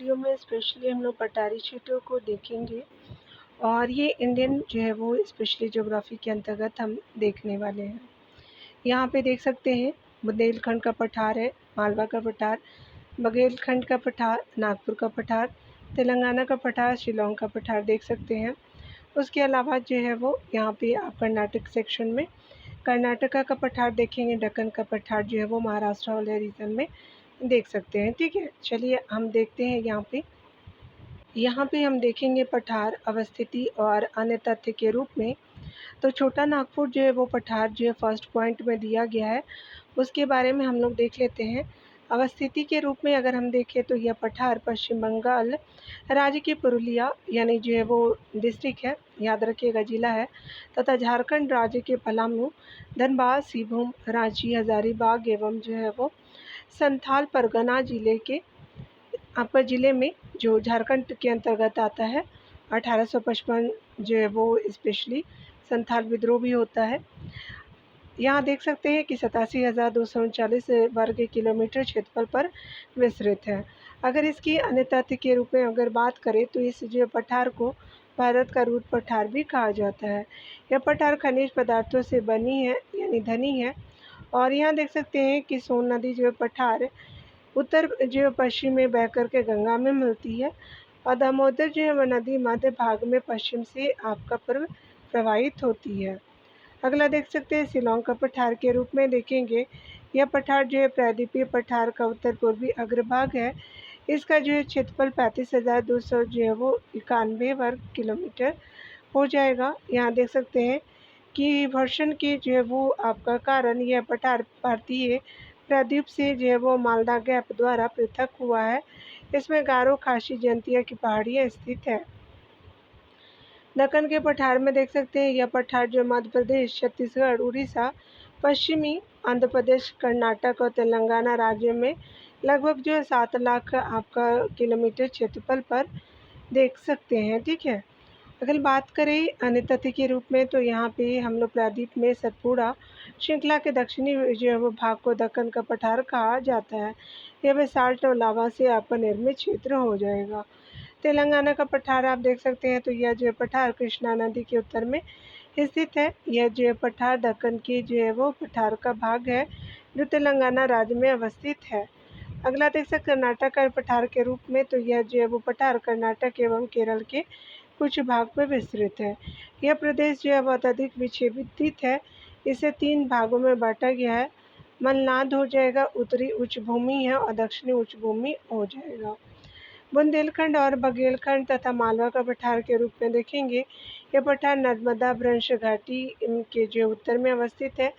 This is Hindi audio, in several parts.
वीडियो में स्पेशली हम लोग पठारी क्षेत्रों को देखेंगे और ये इंडियन जो है वो स्पेशली ज्योग्राफी के अंतर्गत हम देखने वाले हैं। यहाँ पे देख सकते हैं बुंदेलखंड का पठार है, मालवा का पठार, बघेलखंड का पठार, नागपुर का पठार, तेलंगाना का पठार, शिलांग का पठार देख सकते हैं। उसके अलावा जो है वो यहाँ पे आप कर्नाटक सेक्शन में कर्नाटका का पठार देखेंगे, दक्कन का पठार जो है वो महाराष्ट्र वाले रीजन में देख सकते हैं। ठीक है, चलिए हम देखते हैं यहाँ पे हम देखेंगे पठार अवस्थिति और अन्य तथ्य के रूप में। तो छोटा नागपुर जो है वो पठार जो है फर्स्ट पॉइंट में दिया गया है, उसके बारे में हम लोग देख लेते हैं। अवस्थिति के रूप में अगर हम देखें तो यह पठार पश्चिम बंगाल राज्य के पुरुलिया यानी जो है वो डिस्ट्रिक्ट है, याद रखिएगा जिला है, तथा झारखंड राज्य के पलामू, धनबाद, सिंहभूम, रांची, हजारीबाग एवं जो है वो संथाल परगना जिले के आपका ज़िले में जो झारखंड के अंतर्गत आता है। 1855 जो है वो स्पेशली संथाल विद्रोह भी होता है। यहाँ देख सकते हैं कि 87,239 वर्ग किलोमीटर क्षेत्रफल पर विस्तृत है। अगर इसकी अन्य तथ्य के रूप में अगर बात करें तो इस जो पठार को भारत का रूट पठार भी कहा जाता है। यह पठार खनिज पदार्थों से बनी है यानी धनी है। और यहाँ देख सकते हैं कि सोन नदी जो पठार उत्तर जो पश्चिम में बह कर के गंगा में मिलती है और दामोदर जो है वह नदी मध्य भाग में पश्चिम से आपका प्रवाहित होती है। अगला देख सकते हैं शिलांग का पठार के रूप में देखेंगे। यह पठार जो है प्रायद्वीपीय पठार का उत्तर पूर्वी अग्रभाग है। इसका जो है क्षेत्रफल 35,200 जो है वो 91 वर्ग किलोमीटर हो जाएगा। यहाँ देख सकते हैं कि वर्षण के जो है वो आपका कारण यह पठार भारतीय प्रायद्वीप से जो है वो मालदा गैप द्वारा पृथक हुआ है। इसमें गारो खासी जयंतिया की पहाड़ियाँ स्थित है। दक्कन के पठार में देख सकते हैं यह पठार जो मध्य प्रदेश, छत्तीसगढ़, उड़ीसा, पश्चिमी आंध्र प्रदेश, कर्नाटक और तेलंगाना राज्य में लगभग जो है 7 लाख आपका किलोमीटर क्षेत्रफल पर देख सकते हैं। ठीक है, अगर बात करें अन्य तथ्य के रूप में तो यहाँ पे हम लोग प्रायद्वीप में सतपुड़ा श्रृंखला के दक्षिणी जो है वो भाग को दक्कन का पठार कहा जाता है। यह बेसाल्ट और लावा से आपका निर्मित क्षेत्र हो जाएगा। तेलंगाना का पठार आप देख सकते हैं तो यह जो पठार कृष्णा नदी के उत्तर में स्थित है। यह जो पठार दक्कन की जो है वो पठार का भाग है जो तेलंगाना राज्य में अवस्थित है। अगला देख सकते कर्नाटक का पठार के रूप में तो यह जो है वो पठार कर्नाटक एवं केरल के कुछ भाग में विस्तृत है। यह प्रदेश जो है बहुत अधिक विक्षेपित है। इसे 3 भागों में बांटा गया है। मलनाद हो जाएगा, उत्तरी उच्च भूमि है और दक्षिणी उच्च भूमि हो जाएगा। बुंदेलखंड और बघेलखंड तथा मालवा का पठार के रूप में देखेंगे। यह पठार नर्मदा भ्रंश घाटी के जो उत्तर में अवस्थित है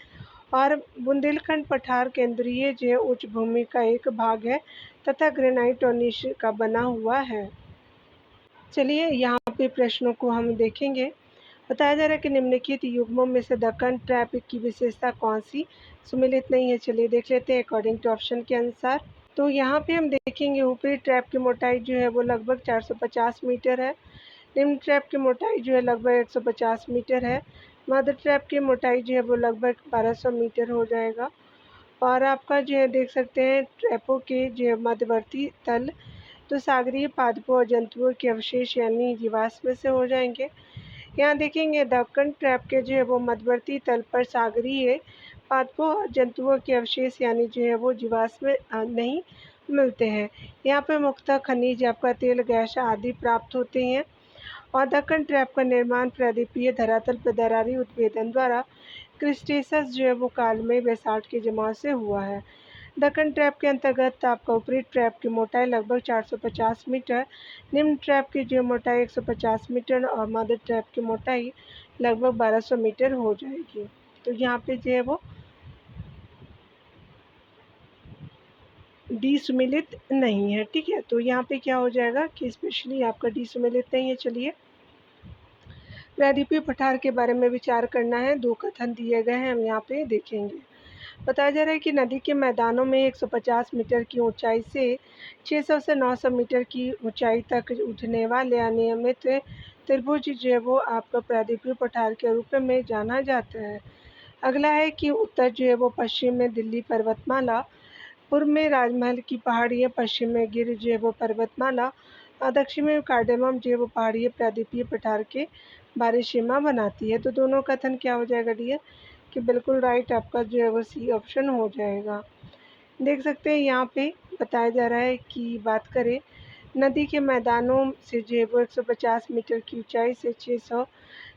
और बुंदेलखंड पठार केंद्रीय जो उच्च भूमि का एक भाग है तथा ग्रेनाइट और नीश का बना हुआ है। चलिए यहाँ पे प्रश्नों को हम देखेंगे। बताया जा रहा है कि निम्नलिखित युग्मों में से दक्कन ट्रैप की विशेषता कौन सी सुमेलित नहीं है। चलिए देख लेते हैं अकॉर्डिंग टू ऑप्शन के अनुसार। तो यहाँ पे हम देखेंगे ऊपरी ट्रैप की मोटाई जो है वो लगभग 450 मीटर है। निम्न ट्रैप की मोटाई जो है लगभग 150 मीटर है। मध्य ट्रैप की मोटाई जो है वो लगभग 1200 मीटर हो जाएगा। और आपका जो है देख सकते हैं ट्रैपों के जो मध्यवर्ती तल तो सागरीय पादपों और जंतुओं के अवशेष यानी जीवाश्म से हो जाएंगे। यहाँ देखेंगे दक्कन ट्रैप के जो है वो मध्यवर्ती तल पर सागरीय पादपों और जंतुओं के अवशेष यानी जो है वो जीवाश्म नहीं मिलते हैं। यहाँ पे मुख्यतः खनिज आपका तेल, गैस आदि प्राप्त होते हैं। और दक्कन ट्रैप का निर्माण प्रायद्वीपीय धरातल पर दरारी उत्भेदन द्वारा क्रिस्टेसस जो है वो काल में बेसाल्ट के जमाव से हुआ है। दक्कन ट्रैप के अंतर्गत आपका ऊपरी ट्रैप की मोटाई लगभग 450 मीटर, निम्न ट्रैप की जो मोटाई 150 मीटर और मध्य ट्रैप की मोटाई लगभग 1200 मीटर हो जाएगी। तो यहाँ पे जो है वो डी सुमेलित नहीं है। ठीक है, तो यहाँ पे क्या हो जाएगा कि स्पेशली आपका डी सुमेलित नहीं है। चलिए प्रायद्वीपीय पठार के बारे में विचार करना है। 2 कथन दिए गए हैं, हम यहाँ पे देखेंगे। बताया जा रहा है कि नदी के मैदानों में 150 मीटर की ऊंचाई से 600 से 900 मीटर की ऊंचाई तक उठने वाले अनियमित त्रिभुज जो है वो आपका प्रायद्वीपीय पठार के रूप में जाना जाता है। अगला है कि उत्तर जो है वो पश्चिम में दिल्ली पर्वतमाला पूर्व में राजमहल की पहाड़ियाँ, पश्चिम में गिर जो है वो पर्वतमाला और दक्षिण में कार्डेमम जो है वो पहाड़ियाँ प्रायद्वीपीय पठार के बाहरी सीमा बनाती है। तो दोनों कथन क्या हो जाएगा डियर कि बिल्कुल राइट आपका जो है वो सी ऑप्शन हो जाएगा। देख सकते हैं यहाँ पे बताया जा रहा है कि बात करें नदी के मैदानों से जो है वो 150 मीटर की ऊंचाई से 600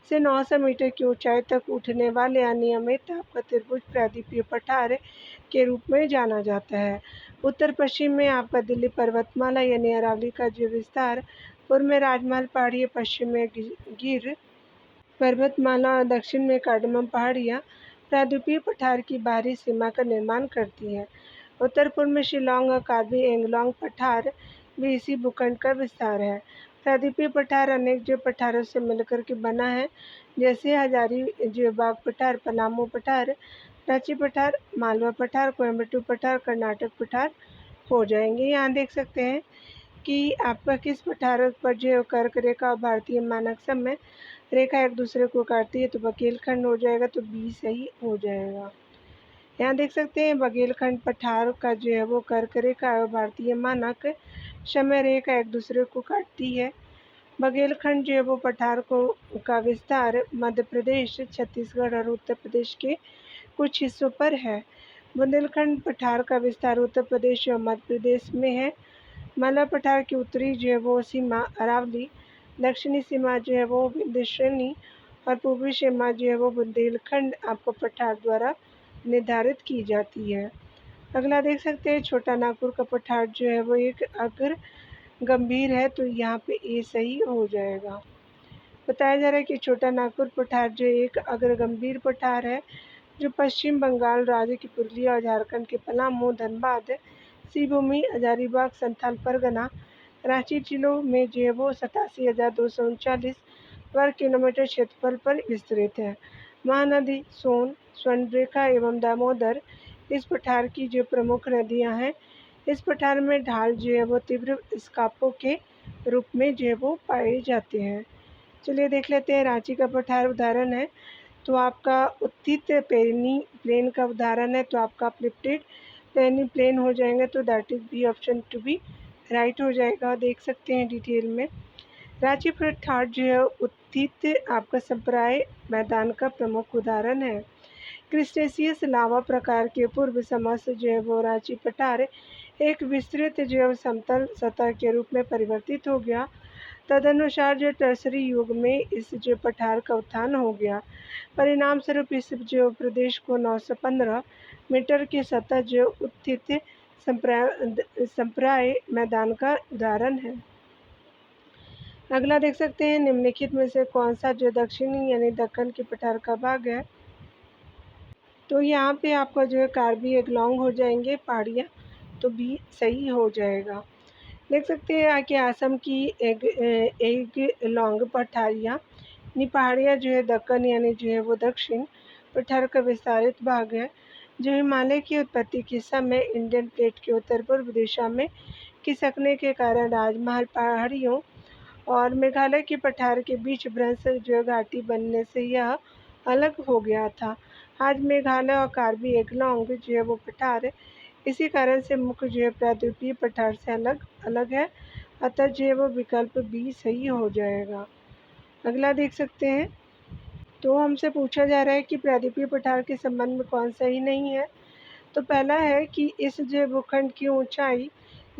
से 900 मीटर की ऊंचाई तक उठने वाले अनियमित आपका त्रिभुज प्रायद्वीपीय पठार के रूप में जाना जाता है। उत्तर पश्चिम में आपका दिल्ली पर्वतमाला यानी अरावली का जो विस्तार, पूर्व में राजमहल पहाड़ियाँ, पश्चिम में गिर पर्वतमाला और दक्षिण में कार्डमम पहाड़ियाँ प्रायद्वीपीय पठार की बाहरी सीमा का निर्माण करती हैं। उत्तर पूर्व में शिलांग और कार्बी एंगलोंग पठार भी इसी भूखंड का विस्तार है। प्रायद्वीपीय पठार अनेक जो पठारों से मिलकर के बना है, जैसे हजारीबाग पठार, पलामू पठार, रांची पठार, मालवा पठार, कोयम्बटूर पठार, कर्नाटक पठार हो जाएंगे। यहाँ देख सकते हैं कि आपका किस पठार पर जो कर्क रेखा और भारतीय मानक समय रेखा एक दूसरे को काटती है, तो बघेलखंड हो जाएगा, तो बी सही हो जाएगा। यहाँ देख सकते हैं बघेलखंड पठार का जो है वो कर्क रेखा और भारतीय मानक समय रेखा एक दूसरे को काटती है। बघेलखंड जो है वो पठार को का विस्तार मध्य प्रदेश, छत्तीसगढ़ और उत्तर प्रदेश के कुछ हिस्सों पर है। बुंदेलखंड पठार का विस्तार उत्तर प्रदेश और मध्य प्रदेश में है। मालवा पठार की उत्तरी जो है वो सीमा अरावली, दक्षिणी सीमा जो है वो विंध्य श्रेणी और पूर्वी सीमा जो है वो बुंदेलखंड आपको पठार द्वारा निर्धारित की जाती है। अगला देख सकते हैं छोटा नागपुर का पठार जो है वो एक अग्र गंभीर है, तो यहाँ पे ए सही हो जाएगा। बताया जा रहा है कि छोटा नागपुर पठार जो एक अग्र गंभीर पठार है, जो पश्चिम बंगाल राज्य की पुरुलिया और झारखंड के पलामू, धनबाद, सिवभूमि, हजारीबाग, संथाल परगना, रांची जिलों में जो है वो 87,239 वर्ग किलोमीटर क्षेत्रफल पर विस्तृत है। महानदी सोन, स्वर्णरेखा एवं दामोदर इस पठार की जो प्रमुख नदियां हैं। इस पठार में ढाल जो है वो तीव्र स्कार्पों के रूप में जो है वो पाए जाते हैं। चलिए देख लेते हैं रांची का पठार उदाहरण है, तो आपका उत्थित पेरनी प्लेन का उदाहरण है, तो आपका अपलिफ्टेड पेरनी प्लेन हो जाएंगे, तो that is B option to be right हो जाएगा। देख सकते हैं डिटेल में रांची पठार जो है उत्थित आपका संप्राय मैदान का प्रमुख उदाहरण है। क्रिस्टेशियस लावा प्रकार के पूर्व समस्त जो है वो रांची पठार एक विस्तृत जो समतल सतह के रूप में परिवर्तित हो गया। तदनुसार जो टर्सरी युग में इस जो पठार का उत्थान हो गया। परिणाम स्वरूप इस जो प्रदेश को 915 मीटर की सतह जो उत्थित संप्राय मैदान का उदाहरण है। अगला देख सकते हैं निम्नलिखित में से कौन सा जो दक्षिणी यानी दक्कन के पठार का भाग है, तो यहाँ पे आपका जो है कार्बी एंगलोंग हो जाएंगे पहाड़ियाँ, तो बी सही हो जाएगा। देख सकते हैं आके असम की एंगलोंग पठारियाँ पहाड़ियाँ जो है दक्कन यानी जो है वो दक्षिण पठार का विस्तारित भाग है, जो हिमालय की उत्पत्ति के समय इंडियन प्लेट के उत्तर पूर्व दिशा में खिसकने के कारण राजमहल पहाड़ियों और मेघालय के पठार के बीच भ्रंश जो घाटी बनने से यह अलग हो गया था। आज मेघालय और कार्बी एंगलोंग जो है वो पठार इसी कारण से मुख्य जो है प्रायद्वीपीय पठार से अलग अलग है, अतः जो है वो विकल्प बी सही हो जाएगा। अगला देख सकते हैं, तो हमसे पूछा जा रहा है कि प्रायद्वीपीय पठार के संबंध में कौन सही नहीं है। तो पहला है कि इस जो भूखंड की ऊंचाई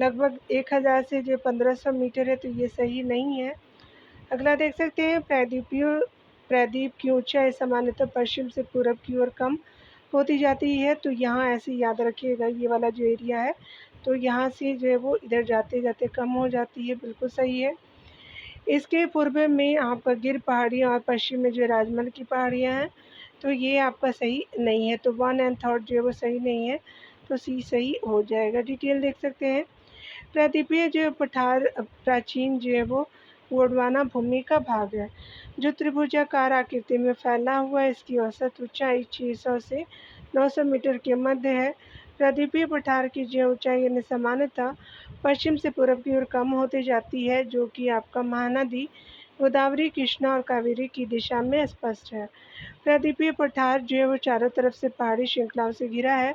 लगभग 1000 से जो 1500 मीटर है, तो ये सही नहीं है। अगला देख सकते हैं प्रायद्वीप की ऊंचाई सामान्यतः पश्चिम से पूरब की ओर कम होती जाती है, तो यहाँ ऐसे याद रखिएगा ये वाला जो एरिया है, तो यहाँ से जो है वो इधर जाते जाते कम हो जाती है, बिल्कुल सही है। इसके पूर्व में आपका गिर पहाड़ियाँ और पश्चिम में जो राजमहल की पहाड़ियाँ हैं, तो ये आपका सही नहीं है, तो 1 एंड 3 जो है वो सही नहीं है, तो सी सही हो जाएगा। डिटेल देख सकते हैं प्रायद्वीपीय जो पठार प्राचीन जो है वो गोंडवाना भूमि का भाग है, जो त्रिभुजाकार आकृति में फैला हुआ है। इसकी औसत ऊंचाई 600 से 900 मीटर के मध्य है। प्रायद्वीपीय पठार की जो ऊंचाई यानी सामान्यतः पश्चिम से पूर्व की ओर कम होती जाती है, जो कि आपका महानदी गोदावरी, कृष्णा और कावेरी की दिशा में स्पष्ट है। प्रायद्वीपीय पठार जो है वो चारों तरफ से पहाड़ी श्रृंखलाओं से घिरा है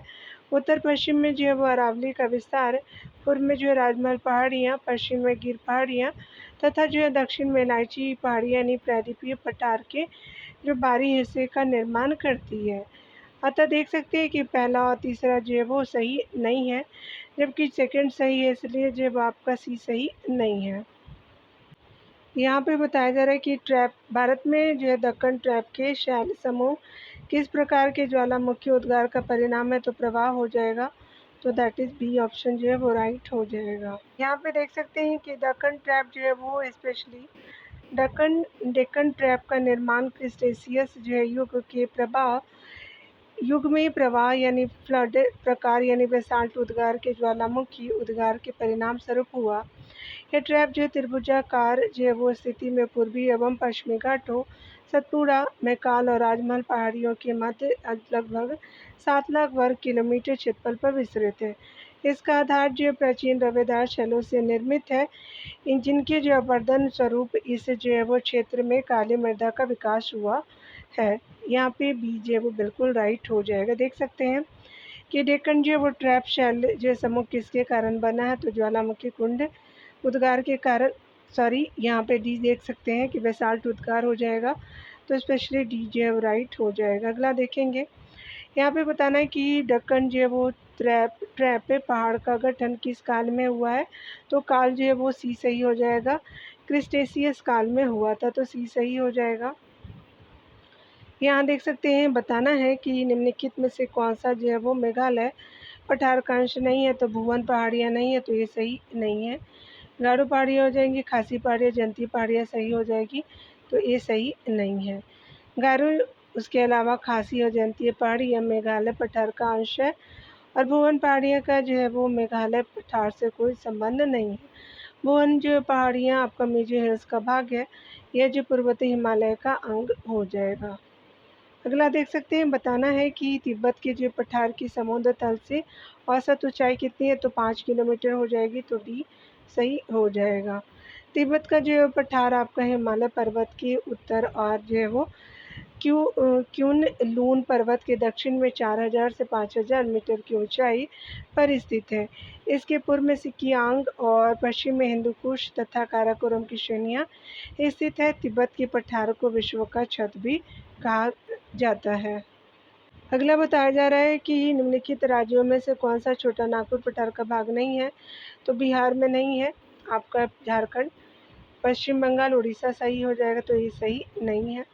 उत्तर पश्चिम में जो है वो अरावली का विस्तार, पूर्व में जो है राजमहल पहाड़ियाँ, पश्चिम में गिर पहाड़ियाँ तथा जो है दक्षिण में इलायची पहाड़ियाँ यानी प्रायद्वीपीय पठार के जो बाहरी हिस्से का निर्माण करती है। अतः देख सकते हैं कि पहला और तीसरा जो है वो सही नहीं है, जबकि सेकंड सही है, इसलिए जब आपका सी सही नहीं है। यहाँ पे बताया जा रहा है कि ट्रैप भारत में जो है दक्कन ट्रैप के शैल समूह किस प्रकार के ज्वालामुखी उद्गार का परिणाम है, तो प्रवाह हो जाएगा। तो दैट इज़ बी ऑप्शन जो है वो राइट हो जाएगा। यहाँ पे देख सकते हैं कि दक्कन ट्रैप जो है वो स्पेशली डेक्कन ट्रैप का निर्माण क्रिस्टेशियस जो है युग में प्रवाह यानी फ्लड प्रकार यानी बेसाल्ट उद्गार के ज्वालामुखी उद्गार के परिणाम स्वरूप हुआ। यह ट्रैप जो है त्रिभुजाकार जो है वो स्थिति में पूर्वी एवं पश्चिमी घाटों, सतपुड़ा, मैकाल और राजमहल पहाड़ियों के मध्य लगभग 7 लाख वर्ग किलोमीटर क्षेत्रफल पर विस्तृत है। इसका आधार जो प्राचीन रवेदार शैलों से निर्मित है, जिनके जो अपर्दन स्वरूप इस जो है वो क्षेत्र में काली मृदा का विकास हुआ है। यहाँ पे बी जो है वो बिल्कुल राइट हो जाएगा। देख सकते हैं कि डेक्कन जो है वो ट्रैप शैल जो समूह किसके कारण बना है, तो ज्वालामुखी कुंड उद्गार के कारण। सॉरी, यहाँ पे डी देख सकते हैं कि बेसाल्ट उद्गार हो जाएगा, तो स्पेशली डी जो है वो राइट हो जाएगा। अगला देखेंगे, यहाँ पे बताना है कि दक्कन जो है वो ट्रैप पहाड़ का गठन किस काल में हुआ है, तो काल जो है वो सी सही हो जाएगा। क्रिस्टेशियस काल में हुआ था, तो सी सही हो जाएगा। यहाँ देख सकते हैं, बताना है कि निम्नलिखित में से कौन सा जो है वो मेघालय पठार का अंश नहीं है, तो भुवन पहाड़ियाँ नहीं है, तो ये सही नहीं है। गारो पहाड़ियाँ हो जाएंगी, खासी पहाड़ियाँ, जयंती पहाड़ियाँ सही हो जाएगी, तो ये सही नहीं है। गारो उसके अलावा खासी और जयंती पहाड़ियाँ मेघालय पठार का अंश है, और भुवन पहाड़ियाँ का जो है वो मेघालय पठार से कोई संबंध नहीं है। भुवन जो पहाड़ियाँ आपका मेजर हिल्स का भाग है, यह जो पूर्वोत्तर हिमालय का अंग हो जाएगा। अगला देख सकते हैं, बताना है कि तिब्बत के जो पठार की समुद्र तल से औसत ऊंचाई कितनी है, तो 5 किलोमीटर हो जाएगी, तो डी सही हो जाएगा। तिब्बत का जो पठार आपका हिमालय पर्वत के उत्तर और जो है वो क्यून लून पर्वत के दक्षिण में 4000 से 5000 मीटर की ऊंचाई पर स्थित है। इसके पूर्व में सिकियांग और पश्चिम में हिंदुकुश तथा काराकोरम की श्रेणियां स्थित है। तिब्बत के पठार को विश्व का छत भी कहा जाता है। अगला बताया जा रहा है कि निम्नलिखित राज्यों में से कौन सा छोटा नागपुर पठार का भाग नहीं है, तो बिहार में नहीं है, आपका झारखंड, पश्चिम बंगाल, उड़ीसा सही हो जाएगा, तो ये सही नहीं है।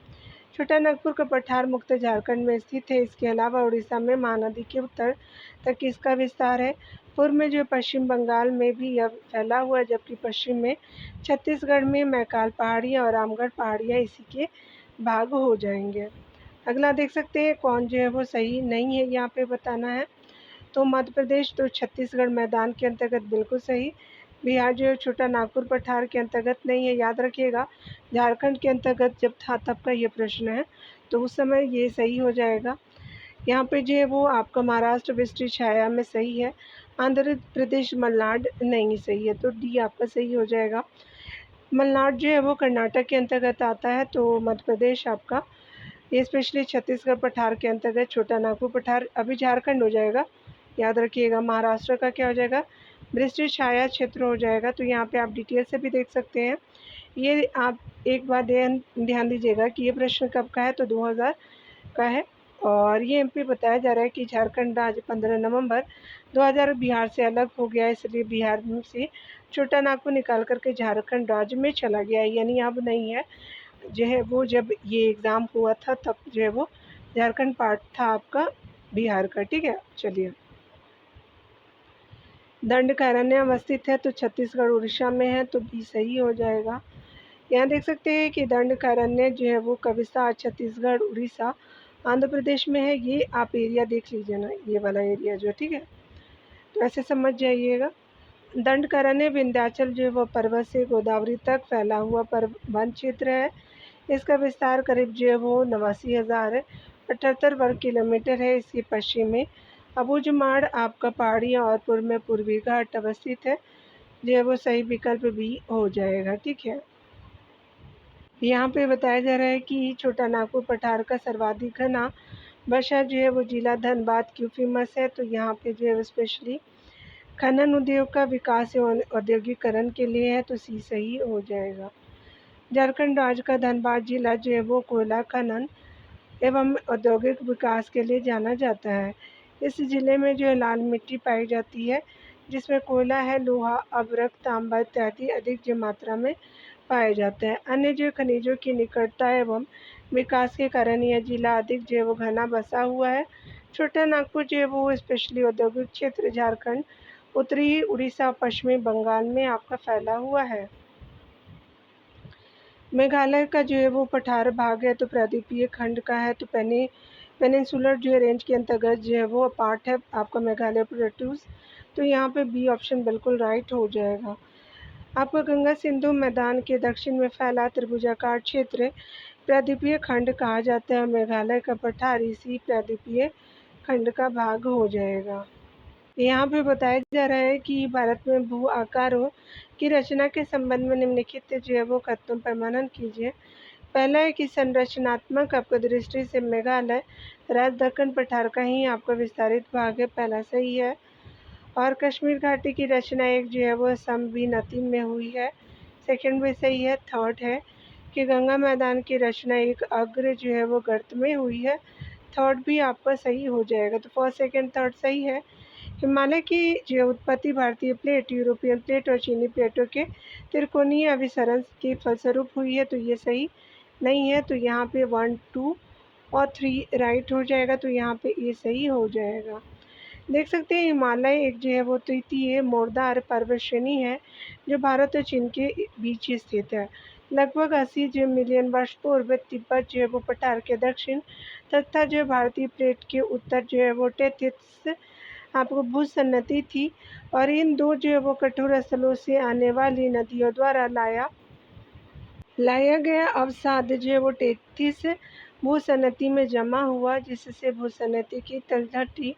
छोटा नागपुर का पठार मुख्यतः झारखंड में स्थित है। इसके अलावा उड़ीसा में महानदी के उत्तर तक इसका विस्तार है। पूर्व में जो पश्चिम बंगाल में भी यह फैला हुआ है, जबकि पश्चिम में छत्तीसगढ़ में मैकाल पहाड़ियाँ और रामगढ़ पहाड़ियाँ इसी के भाग हो जाएंगे। अगला देख सकते हैं कौन जो है वो सही नहीं है, यहाँ पे बताना है। तो मध्य प्रदेश तो छत्तीसगढ़ मैदान के अंतर्गत बिल्कुल सही। बिहार जो है छोटा नागपुर पठार के अंतर्गत नहीं है, याद रखिएगा। झारखंड के अंतर्गत जब था तब का ये प्रश्न है, तो उस समय ये सही हो जाएगा। यहाँ पे जो है वो आपका महाराष्ट्र विस्तृत छाया में सही है। आंध्र प्रदेश मलनाड नहीं सही है, तो डी आपका सही हो जाएगा। मलनाड जो है वो कर्नाटक के अंतर्गत आता है, तो मध्य प्रदेश आपका, ये स्पेशली छत्तीसगढ़ पठार के अंतर्गत छोटा नागपुर पठार अभी झारखंड हो जाएगा, याद रखिएगा। महाराष्ट्र का क्या हो जाएगा, विस्तृत छाया क्षेत्र हो जाएगा। तो यहाँ पे आप डिटेल से भी देख सकते हैं। ये आप एक बार ध्यान दीजिएगा कि ये प्रश्न कब का है, तो 2000 का है। और ये एमपी बताया जा रहा है कि झारखंड राज्य 15 नवंबर 2000 बिहार से अलग हो गया, इसलिए बिहार से छोटा नागपुर निकाल करके झारखंड राज्य में चला गया, यानी अब नहीं है। जो है वो जब ये एग्ज़ाम हुआ था तब जो है वो झारखंड पार्ट था आपका बिहार का, ठीक है। चलिए, दंडकारण्य अवस्थित है, तो छत्तीसगढ़ उड़ीसा में है, तो बी सही हो जाएगा। यहाँ देख सकते हैं कि दंडकारण्य जो है वो कविता छत्तीसगढ़, उड़ीसा, आंध्र प्रदेश में है। ये आप एरिया देख लीजिए ना, ये वाला एरिया जो, ठीक है, तो ऐसे समझ जाइएगा। दंडकारण्य विंध्याचल जो है वो पर्वत से गोदावरी तक फैला हुआ वन क्षेत्र है। इसका विस्तार करीब जो है वो 89,078 वर्ग किलोमीटर है। इसके पश्चिम में अबूझमाड़ आपका पहाड़ियाँ और पूर्व में पूर्वी घाट अवस्थित है। जो है वो सही विकल्प भी हो जाएगा, ठीक है। यहाँ पे बताया जा रहा है कि छोटा नागपुर पठार का सर्वाधिक घना वर्षा जो है वो जिला धनबाद क्यों फेमस है, तो यहाँ पे जो है स्पेशली खनन उद्योग का विकास एवं औद्योगिकरण के लिए है, तो सी सही हो जाएगा। झारखंड राज्य का धनबाद जिला जो है वो कोयला खनन एवं औद्योगिक विकास के लिए जाना जाता है। इस जिले में जो है लाल मिट्टी पाई जाती है, जिसमें कोयला है, लोहा, अभ्रक, तांबा इत्यादि अधिक जो मात्रा में पाए जाते हैं। अन्य जो खनिजों की निकटता एवं विकास के कारण यह जिला अधिक जो है वो घना बसा हुआ है। छोटा नागपुर जो है वो स्पेशली औद्योगिक क्षेत्र झारखंड, उत्तरी उड़ीसा, पश्चिमी बंगाल में आपका फैला हुआ है। मेघालय का जो है वो पठार भाग है, तो प्रायद्वीपीय खंड का है, तो पेनिनसुलर जो है रेंज के अंतर्गत जो है वो पार्ट है आपका मेघालय प्लेटूज, तो यहाँ पे बी ऑप्शन बिल्कुल राइट हो जाएगा। आपका गंगा सिंधु मैदान के दक्षिण में फैला त्रिभुजाकार क्षेत्र प्रायद्वीपीय खंड कहा जाता है। मेघालय का पठार इसी प्रायद्वीपीय खंड का भाग हो जाएगा। यहाँ पे बताया जा रहा है कि भारत में भू आकारों की रचना के संबंध में निम्नलिखित जो है वो कथनों पर मनन कीजिए। पहला है कि संरचनात्मक आपका दृष्टि से मेघालय राज्य दक्कन पठार का ही आपका विस्तारित भाग है, पहला सही है। और कश्मीर घाटी की रचना एक जो है वो समविनति में हुई है, सेकंड भी सही है। थर्ड है कि गंगा मैदान की रचना एक अग्र जो है वो गर्त में हुई है, थर्ड भी आपका सही हो जाएगा। तो फर्स्ट सेकंड थर्ड सही है। हिमालय की जो उत्पत्ति भारतीय प्लेट, यूरोपियन प्लेट और चीनी प्लेटों के त्रिकोणीय अभिसरण के फलस्वरूप हुई है, तो ये सही नहीं है। तो यहाँ पे 1, 2 और 3 राइट हो जाएगा, तो यहाँ पे ये सही हो जाएगा। देख सकते हैं हिमालय एक जो है वो तृतीय मोरदार पर्वत श्रेणी है, जो भारत और चीन के बीच स्थित है। लगभग 80 जो मिलियन वर्ष पूर्व तिब्बत जो है वो पठार के दक्षिण तथा जो भारतीय प्लेट के उत्तर जो है वो टेथिस आपको भूसन्नति थी, और इन दो जो है वो कठोर स्थलों से आने वाली नदियों द्वारा लाया गया अवसाद जो है वो टेथिस भूसन्नति में जमा हुआ, जिससे भूसन्नति की तलहटी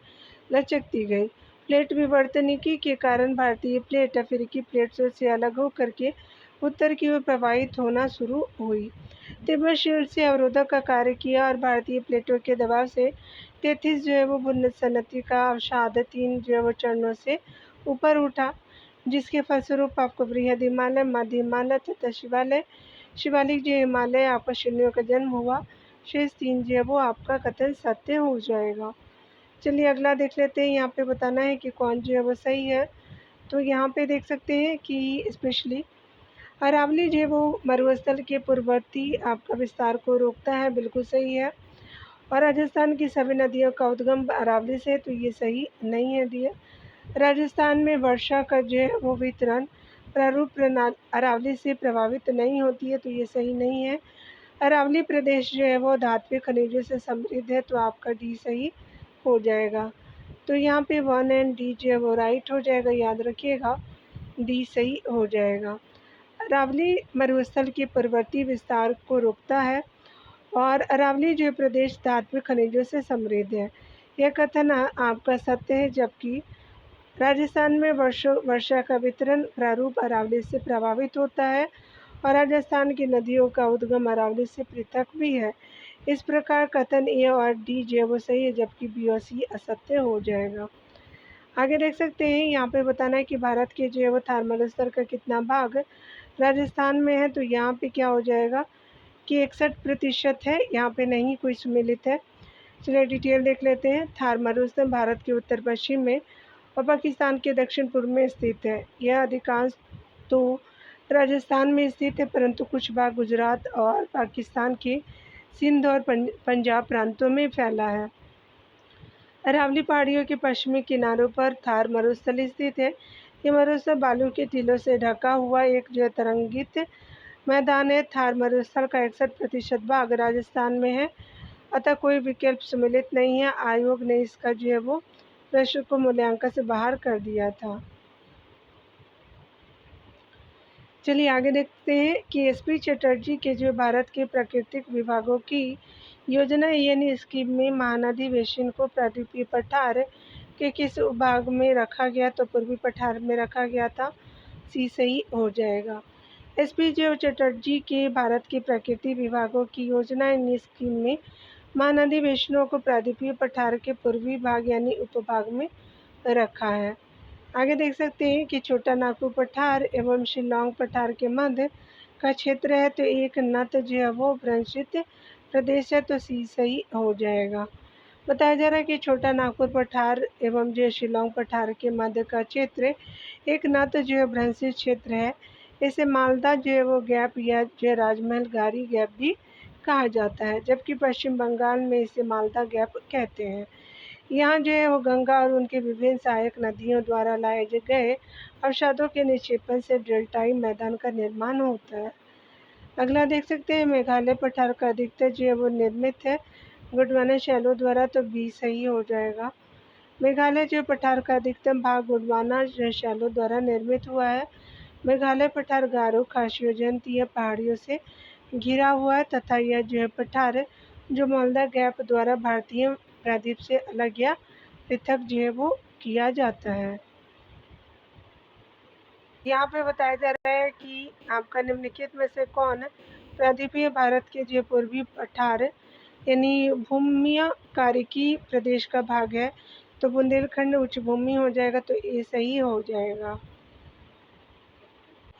लचकती गई। प्लेट विवर्तनिकी के कारण भारतीय प्लेट अफ्रीकी प्लेटों से अलग होकर के उत्तर की ओर प्रवाहित होना शुरू हुई। तिब्बत शील्ड से अवरोधक का कार्य किया और भारतीय प्लेटों के दबाव से टेथिस जो है वो भूसन्नति का अवसाद 3 जो है वो चरणों से ऊपर उठा, जिसके फलस्वरूप आपको बृहद हिमालय, मध्य हिमालय तथा शिवालिक जो हिमालय आपका श्रेणियों का जन्म हुआ। शेष 3 जो है वो आपका कथन सत्य हो जाएगा। चलिए अगला देख लेते हैं। यहाँ पे बताना है कि कौन जो है वो सही है। तो यहाँ पे देख सकते हैं कि स्पेशली अरावली जो है वो मरुस्थल के पूर्ववर्ती आपका विस्तार को रोकता है, बिल्कुल सही है। और राजस्थान की सभी नदियों का उद्गम अरावली से, तो ये सही नहीं है दिया। राजस्थान में वर्षा का जो है वो वितरण प्रारूप प्रणाली अरावली से प्रभावित नहीं होती है, तो ये सही नहीं है। अरावली प्रदेश जो है वो धात्विक खनिजों से समृद्ध है, तो आपका डी सही हो जाएगा। तो यहाँ पे 1 एंड डी जो है वो राइट हो जाएगा, याद रखिएगा, डी सही हो जाएगा। अरावली मरुस्थल के पूर्ववर्ती विस्तार को रोकता है और अरावली जो प्रदेश धात्विक खनिजों से समृद्ध है, यह कथन आपका सत्य है। जबकि राजस्थान में वर्षा का वितरण प्रारूप अरावली से प्रभावित होता है और राजस्थान की नदियों का उद्गम अरावली से पृथक भी है। इस प्रकार कथन ए और डी जो है वो सही है, जबकि बी और सी असत्य हो जाएगा। आगे देख सकते हैं, यहाँ पे बताना है कि भारत के जो है वो थर्मल स्तर का कितना भाग राजस्थान में है, तो यहाँ पे क्या हो जाएगा कि 61% है, यहाँ पे नहीं कोई सम्मिलित है। चलिए डिटेल देख लेते हैं। थार मरुस्थल भारत के उत्तर पश्चिम में और पाकिस्तान के दक्षिण पूर्व में स्थित है। यह अधिकांश तो राजस्थान में स्थित है, परंतु कुछ भाग गुजरात और पाकिस्तान के सिंध और पंजाब प्रांतों में फैला है। अरावली पहाड़ियों के पश्चिमी किनारों पर थार मरुस्थल स्थित है। ये मरुस्थल बालू के टीलों से ढका हुआ एक जो तरंगित मैदान है। थार मरुस्थल का 61% भाग राजस्थान में है, अतः कोई विकल्प सम्मिलित नहीं है। आयोग ने इसका जो है वो प्रश्न को मूल्यांकन से बाहर कर दिया था। चलिए आगे देखते हैं कि एसपी चटर्जी के जो भारत के प्राकृतिक विभागों की योजना यानी स्कीम में महानदी बेसिन को प्रायद्वीपीय पठार के किस भाग में रखा गया, तो पूर्वी पठार में रखा गया था, सी सही हो जाएगा। एसपी जो चटर्जी के भारत के प्राकृतिक विभागों की योजना यानी स्कीम में महानदी वैष्णो को प्रायद्वीपीय पठार के पूर्वी भाग यानी उपभाग में रखा है। आगे देख सकते हैं कि छोटा नागपुर पठार एवं शिलांग पठार के मध्य का क्षेत्र है, तो एक नत जो है वो भ्रंशित प्रदेश है, तो सी सही हो जाएगा। बताया जा रहा है कि छोटा नागपुर पठार एवं जो शिलांग पठार के मध्य का क्षेत्र एक नत जो है भ्रंशित क्षेत्र है। इसे मालदा जो है वो गैप या जो राजमहल गारी गैप भी कहा जाता है, जबकि पश्चिम बंगाल में इसे मालदा गैप कहते हैं। यहाँ जो है वो गंगा और उनके विभिन्न सहायक नदियों द्वारा लाए गए अवसादों के निक्षेपण से डेल्टाई मैदान का निर्माण होता है। अगला देख सकते हैं मेघालय पठार का अधिकतर जो है वो निर्मित है गोंडवाना शैलों द्वारा, तो बी सही हो जाएगा। मेघालय जो पठार का अधिकतम भाग गोंडवाना शैलों द्वारा निर्मित हुआ है। मेघालय पठार गारो खासियों जनजातीय पहाड़ियों से घिरा हुआ है तथा यह जो है पठार जो मालदा गैप द्वारा भारतीय प्रायद्वीप से अलग या पृथक जो है वो किया जाता है। यहाँ पे बताया जा रहा है कि आपका निम्नलिखित में से कौन प्रायद्वीपीय भारत के जो पूर्वी पठार यानी भूमि कारिकी प्रदेश का भाग है, तो बुंदेलखंड उच्च भूमि हो जाएगा, तो ये सही हो जाएगा।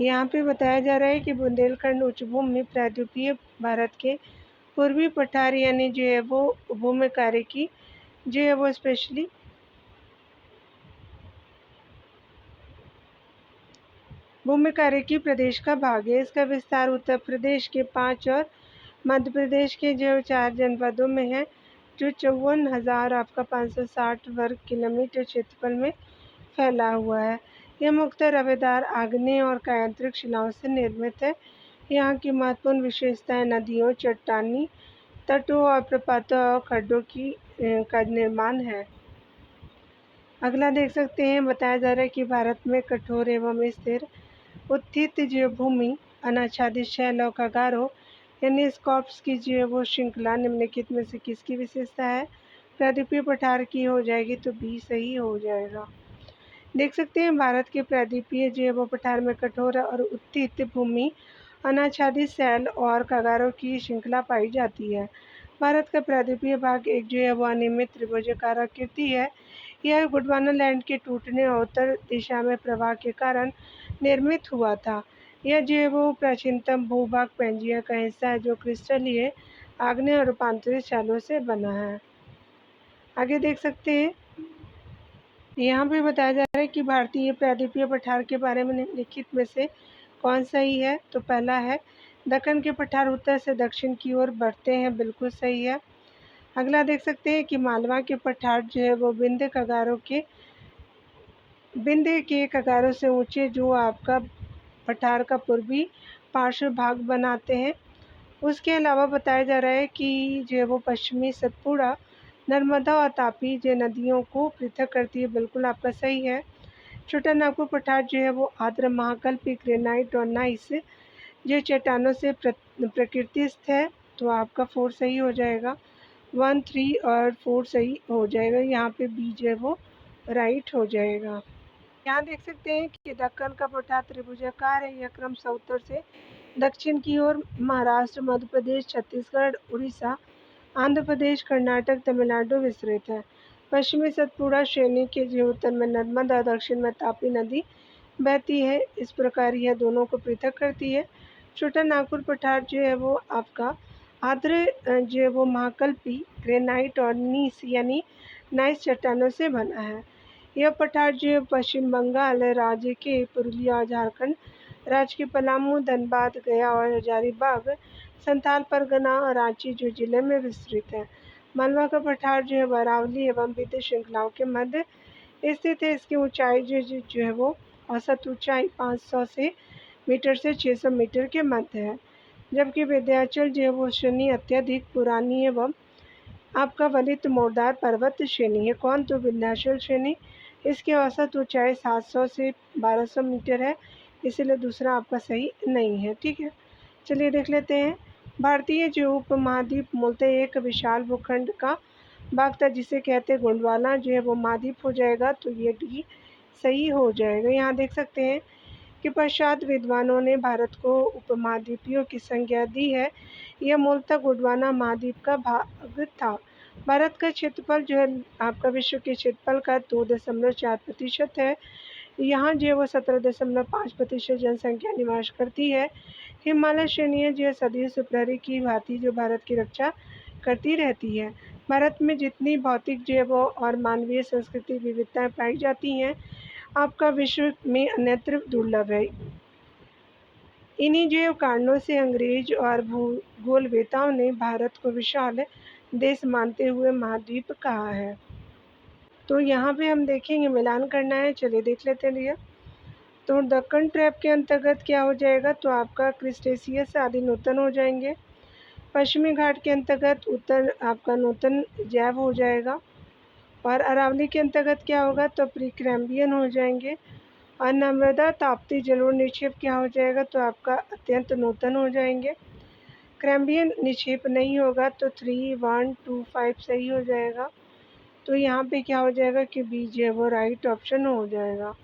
यहाँ पे बताया जा रहा है कि बुंदेलखंड उच्च भूमि प्रायद्वीपीय भारत के पूर्वी पठार यानी जो है वो भूमि कारिकी जो है वो स्पेशली भूमि कारिकी प्रदेश का भाग है। इसका विस्तार उत्तर प्रदेश के 5 और मध्य प्रदेश के जो 4 जनपदों में है, जो 54,000 आपका 560 वर्ग किलोमीटर क्षेत्रफल में फैला हुआ है। यह मुख्यतः रवेदार आग्नेय और कायांतरिक शिलाओं से निर्मित है। यहाँ की महत्वपूर्ण विशेषताएं नदियों, चट्टानी तटों और प्रपातों और खड्डों का निर्माण है। अगला देख सकते हैं बताया जा रहा है कि भारत में कठोर एवं स्थिर उत्थित जो भूमि अनाच्छादित शैल और कगारों यानी स्कॉप्स की जो है वो श्रृंखला निम्नलिखित में से किसकी विशेषता है? प्रायद्वीपीय पठार की हो जाएगी, तो बी सही हो जाएगा। देख सकते हैं भारत के प्रायद्वीपीय जो है वो पठार में कठोर और उत्थित भूमि अनाच्छादित शैल और कगारों की श्रृंखला पाई जाती है। भारत का प्रायद्वीपीय भाग एक जो है वो अनियमित त्रिभुजाकार आकृति है। यह गोंडवाना लैंड के टूटने और उत्तर दिशा में प्रवाह के कारण निर्मित हुआ था। यह जो है वो प्राचीनतम भूभाग पैंजिया का हिस्सा है, जो क्रिस्टलीय आग्नेय और रूपांतरित शैलों से बना है। आगे देख सकते हैं यहाँ पे बताया जा रहा है कि भारतीय प्रायद्वीपीय पठार के बारे में निम्नलिखित में से कौन सही है? तो पहला है दक्कन के पठार उत्तर से दक्षिण की ओर बढ़ते हैं, बिल्कुल सही है। अगला देख सकते हैं कि मालवा के पठार जो है वो विंध्य के कगारों से ऊंचे जो आपका पठार का पूर्वी पार्श्व भाग बनाते हैं। उसके अलावा बताया जा रहा है कि जो है वो पश्चिमी सतपुड़ा नर्मदा और तापी जो नदियों को पृथक करती है, बिल्कुल आपका सही है। छोटा नागपुर पठार जो है वो आर्द्र महाकल्पी ग्रेनाइट और नाइस जो चट्टानों से प्रकृतिस्थ है, तो आपका 4 सही हो जाएगा। 1, 3 और 4 सही हो जाएगा। यहाँ पे बी जो है वो राइट हो जाएगा। यहाँ देख सकते हैं कि दक्कन का पठार त्रिभुजाकार है। यह क्रमशः उत्तर से दक्षिण की ओर महाराष्ट्र, मध्य प्रदेश, छत्तीसगढ़, उड़ीसा, आंध्र प्रदेश, कर्नाटक, तमिलनाडु विस्तृत है। पश्चिमी सतपुड़ा श्रेणी के जो उत्तर में नर्मदा और दक्षिण में तापी नदी बहती है। इस प्रकार यह दोनों को पृथक करती है। छोटा नागपुर पठार जो है वो आपका आर्द्र जो है वो महाकल्पी ग्रेनाइट और नीस यानी नाइस चट्टानों से बना है। यह पठार जो है पश्चिम बंगाल राज्य के पुरुलिया और झारखंड राज्य के पलामू, धनबाद, गया और हजारीबाग, संथाल परगना और रांची जो जिले में विस्तृत है। मालवा का पठार जो है अरावली एवं विंध्य श्रृंखलाओं के मध्य स्थित है। इसकी ऊंचाई जो है वो औसत ऊंचाई 500 से मीटर से 600 मीटर के मध्य है, जबकि विंध्याचल जो है वो श्रेणी अत्यधिक पुरानी एवं आपका वलित मोरदार पर्वत श्रेणी है। कौन? तो विंध्याचल श्रेणी। इसकी औसत ऊंचाई 700 से 1200 मीटर है, इसीलिए दूसरा आपका सही नहीं है। ठीक है, चलिए देख लेते हैं। भारतीय जो उपमहाद्वीप मूलतः एक विशाल भूखंड का भाग था, जिसे कहते गोंडवाना जो है वो महाद्वीप हो जाएगा, तो ये डी सही हो जाएगा। यहाँ देख सकते हैं इसके पश्चात विद्वानों ने भारत को उपमहाद्वीपीय की संज्ञा दी है। यह मूलतः गोंडवाना महाद्वीप का भाग था। भारत का क्षेत्रफल जो है आपका विश्व के क्षेत्रफल का 2.4% है। यहाँ जो है वो 17.5% जनसंख्या निवास करती है। हिमालय श्रेणियाँ जो है सदियों से प्रहरी की भांति जो भारत की रक्षा करती रहती है। भारत में जितनी भौतिक जो है वो और मानवीय संस्कृति विविधताएं पाई जाती हैं, आपका विश्व में अन्यत्र दुर्लभ है। इन्हीं जो कारणों से अंग्रेज और भूगोलवेताओं ने भारत को विशाल देश मानते हुए महाद्वीप कहा है। तो यहाँ पे हम देखेंगे, मिलान करना है, चलिए देख लेते हैं। तो दक्कन ट्रैप के अंतर्गत क्या हो जाएगा, तो आपका क्रिस्टेशियस आदि नूतन हो जाएंगे। पश्चिमी घाट के अंतर्गत उत्तर आपका नूतन जैव हो जाएगा। और अरावली के अंतर्गत क्या होगा, तो प्रीक्रैम्बियन हो जाएंगे। और नर्मदा ताप्ती जलोढ़ निक्षेप क्या हो जाएगा, तो आपका अत्यंत नूतन हो जाएंगे। क्रैम्बियन निक्षेप नहीं होगा तो 3, 1, 2, 5 सही हो जाएगा। तो यहाँ पे क्या हो जाएगा कि बी जो है वो राइट ऑप्शन हो जाएगा।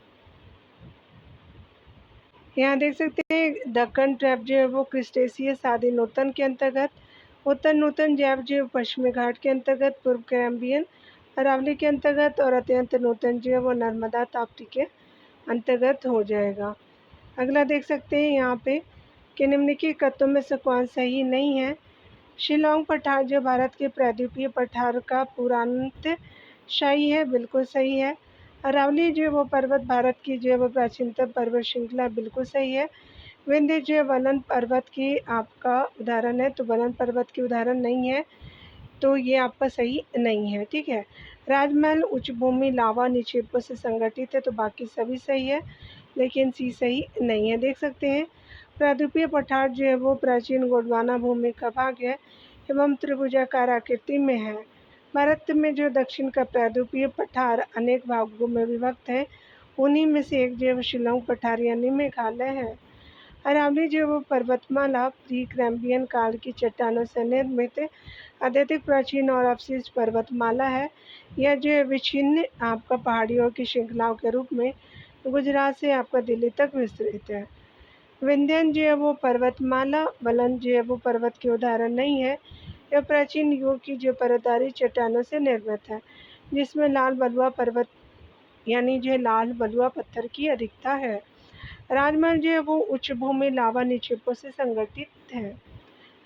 यहाँ देख सकते हैं दक्कन ट्रैप जो है वो क्रिस्टेशियस आदि नूतन के अंतर्गत, उत्तर नूतन जैव जो पश्चिमी घाट के अंतर्गत, पूर्व कैम्बियन अरावली के अंतर्गत और अत्यंत नूतन जो है वो नर्मदा ताप्ती के अंतर्गत हो जाएगा। अगला देख सकते हैं यहाँ पे कि निम्नलिखित कथनों में से कौन सही नहीं है। शिलांग पठार जो भारत के प्रायद्वीपीय पठार का पुरातनशाही है, बिल्कुल सही है। अरावली जो है वो पर्वत भारत की जो है वो प्राचीनतम पर्वत श्रृंखला, बिल्कुल सही है। विंध्य जो है वलन पर्वत की आपका उदाहरण है, तो वलन पर्वत की उदाहरण नहीं है, तो ये आपका सही नहीं है। ठीक है। राजमहल उच्च भूमि लावा निक्षेपों से संगठित है, तो बाकी सभी सही है, लेकिन सी सही नहीं है। देख सकते हैं प्रायद्वीपीय पठार जो है वो प्राचीन गोंडवाना भूमि का भाग है एवं त्रिभुजाकार आकृति में है। भारत में जो दक्षिण का प्रायद्वीपीय पठार अनेक भागों में विभक्त है, उन्हीं में से एक जो शिलांग पठार यानी मेघालय है। अरावली जो वो पर्वतमाला प्री कैम्बियन काल की चट्टानों से निर्मित अत्यधिक प्राचीन और अवशिष्ट पर्वतमाला है। यह जो विच्छिन्न आपका पहाड़ियों की श्रृंखलाओं के रूप में गुजरात से आपका दिल्ली तक विस्तृत है। विंध्यन जो है वो पर्वतमाला वलन जो है वो पर्वत के उदाहरण नहीं है। यह प्राचीन युग की जो पर्वतारी चट्टानों से निर्मित है, जिसमें लाल बलुआ पर्वत यानी जो लाल बलुआ पत्थर की अधिकता है। राजमहल जो है वो उच्च भूमि लावा निक्षेपों से संगठित है।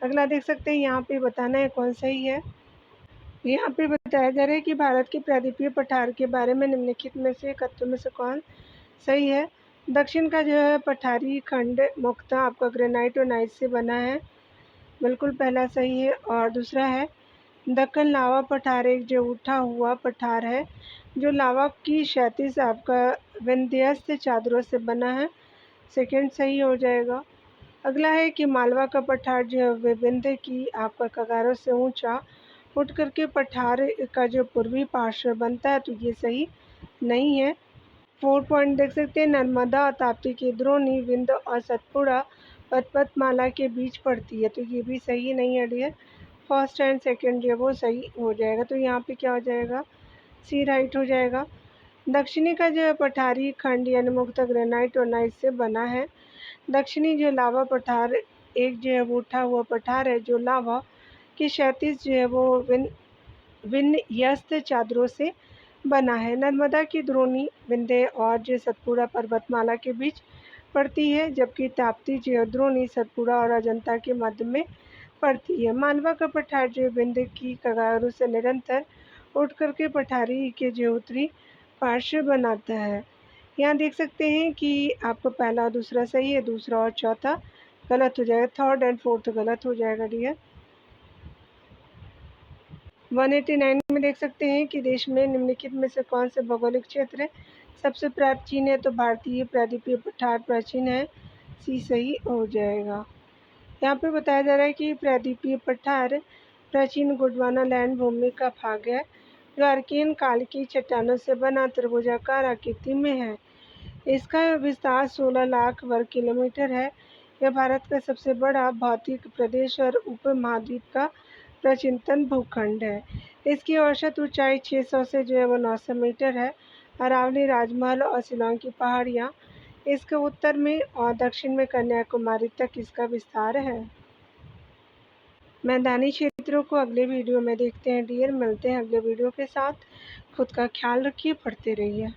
अगला देख सकते हैं, यहाँ पे बताना है कौन सही है। यहाँ पे बताया जा रहा है कि भारत के प्रायद्वीपीय पठार के बारे में निम्नलिखित में से कथनों में से कौन सही है। दक्षिण का जो है पठारी खंड मुख्यतः आपका ग्रेनाइट और नाइट से बना है, बिल्कुल पहला सही है। और दूसरा है दक्कन लावा पठार एक जो उठा हुआ पठार है, जो लावा की क्षैतिज आपका विंध्यस्त चादरों से बना है, सेकंड सही हो जाएगा। अगला है कि मालवा का पठार जो है विंध्य की आपका कगारों से ऊंचा उठ करके पठार का जो पूर्वी पार्श्व बनता है, तो ये सही नहीं है। 4 पॉइंट देख सकते हैं, नर्मदा ताप्ती की द्रोणी विंध्य और सतपुड़ा पर्वतमाला के बीच पड़ती है, तो ये भी सही नहीं है डियर। फर्स्ट एंड सेकंड जो है वो सही हो जाएगा, तो यहाँ पे क्या हो जाएगा, सी राइट हो जाएगा। दक्षिणी का जो है पठारी खंड यानी मुख्यतः ग्रेनाइट और नाइट से बना है। दक्षिणी जो लावा पठार एक जो है वो उठा हुआ पठार है, जो लावा की क्षैतिज जो है वो विन्यस्त चादरों से बना है। नर्मदा की द्रोणी विंध्य और जो सतपुड़ा पर्वतमाला के बीच पड़ती है, जबकि ताप्ती जो द्रोणी सतपुड़ा और अजंता के मध्य में पड़ती है। मालवा का पठार जो विंध्य की कगारों से निरंतर उठ करके पठारी के जो उत्तरी पार्श्व बनाता है। यहाँ देख सकते हैं कि आपको पहला और दूसरा सही है, दूसरा और चौथा गलत हो जाएगा, थर्ड एंड फोर्थ गलत हो जाएगा डियर। 189 में देख सकते हैं कि देश में निम्नलिखित में से कौन से भौगोलिक क्षेत्र सबसे प्राचीन है, तो भारतीय प्रायद्वीपीय पठार प्राचीन है, सी सही हो जाएगा। यहाँ पे बताया जा रहा है कि प्रायद्वीपीय पठार प्राचीन गोंडवाना लैंड भूमि का भाग है, जो आर्कियन काल की चट्टानों से बना त्रिभुजाकार आकृति में है। इसका विस्तार 16 लाख वर्ग किलोमीटर है। यह भारत का सबसे बड़ा भौतिक प्रदेश और उपमहाद्वीप का प्राचीनतम भूखंड है। इसकी औसत ऊंचाई 600 से जो है वो 900 मीटर है। अरावली, राजमहल और शिलांग की पहाड़ियाँ इसके उत्तर में और दक्षिण में कन्याकुमारी तक इसका विस्तार है। मैदानी क्षेत्रों को अगले वीडियो में देखते हैं डियर। मिलते हैं अगले वीडियो के साथ। खुद का ख्याल रखिए, पढ़ते रहिए।